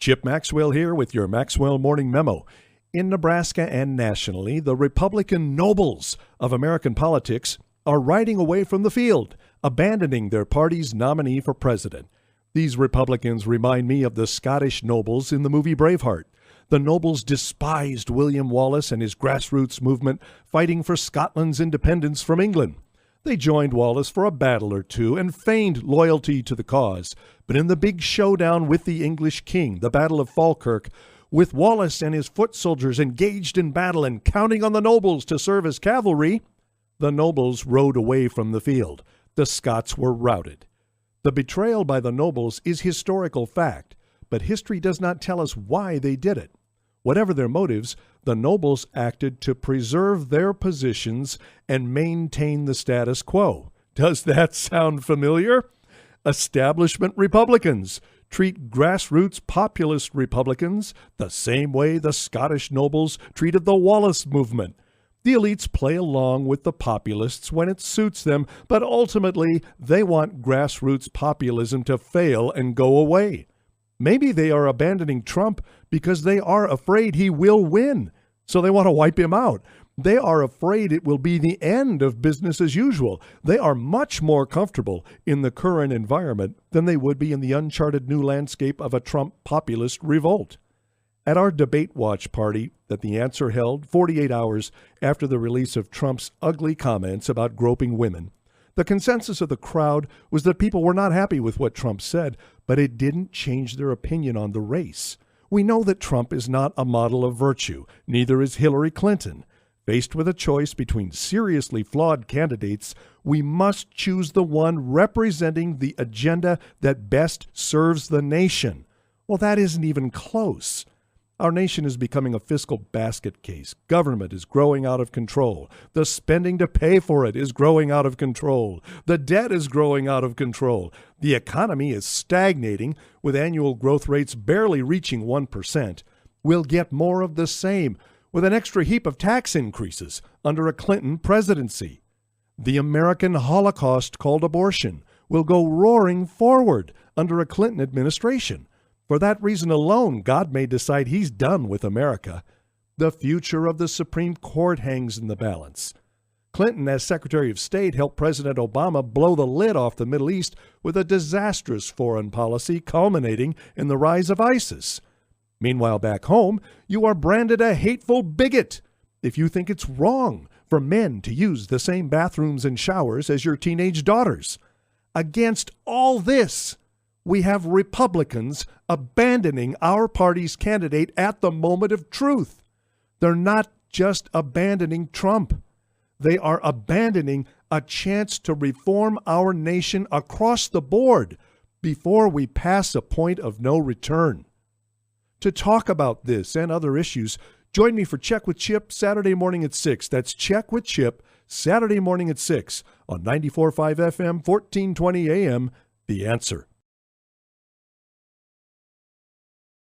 Chip Maxwell here with your Maxwell Morning Memo. In Nebraska and nationally, the Republican nobles of American politics are riding away from the field, abandoning their party's nominee for president. These Republicans remind me of the Scottish nobles in the movie Braveheart. The nobles despised William Wallace and his grassroots movement fighting for Scotland's independence from England. They joined Wallace for a battle or two and feigned loyalty to the cause. But in the big showdown with the English king, the Battle of Falkirk, with Wallace and his foot soldiers engaged in battle and counting on the nobles to serve as cavalry, the nobles rode away from the field. The Scots were routed. The betrayal by the nobles is historical fact, but history does not tell us why they did it. Whatever their motives, the nobles acted to preserve their positions and maintain the status quo. Does that sound familiar? Establishment Republicans treat grassroots populist Republicans the same way the Scottish nobles treated the Wallace movement. The elites play along with the populists when it suits them, but ultimately they want grassroots populism to fail and go away. Maybe they are abandoning Trump because they are afraid he will win, so they want to wipe him out. They are afraid it will be the end of business as usual. They are much more comfortable in the current environment than they would be in the uncharted new landscape of a Trump populist revolt. At our debate watch party that The Answer held 48 hours after the release of Trump's ugly comments about groping women, the consensus of the crowd was that people were not happy with what Trump said, but it didn't change their opinion on the race. We know that Trump is not a model of virtue, neither is Hillary Clinton. Faced with a choice between seriously flawed candidates, we must choose the one representing the agenda that best serves the nation. Well, that isn't even close. Our nation is becoming a fiscal basket case. Government is growing out of control. The spending to pay for it is growing out of control. The debt is growing out of control. The economy is stagnating, with annual growth rates barely reaching 1%. We'll get more of the same, with an extra heap of tax increases under a Clinton presidency. The American Holocaust, called abortion, will go roaring forward under a Clinton administration. For that reason alone, God may decide he's done with America. The future of the Supreme Court hangs in the balance. Clinton, as Secretary of State, helped President Obama blow the lid off the Middle East with a disastrous foreign policy culminating in the rise of ISIS. Meanwhile, back home, you are branded a hateful bigot if you think it's wrong for men to use the same bathrooms and showers as your teenage daughters. Against all this, we have Republicans abandoning our party's candidate at the moment of truth. They're not just abandoning Trump. They are abandoning a chance to reform our nation across the board before we pass a point of no return. To talk about this and other issues, join me for Check with Chip Saturday morning at 6. That's Check with Chip Saturday morning at 6 on 94.5 FM, 1420 AM, The Answer.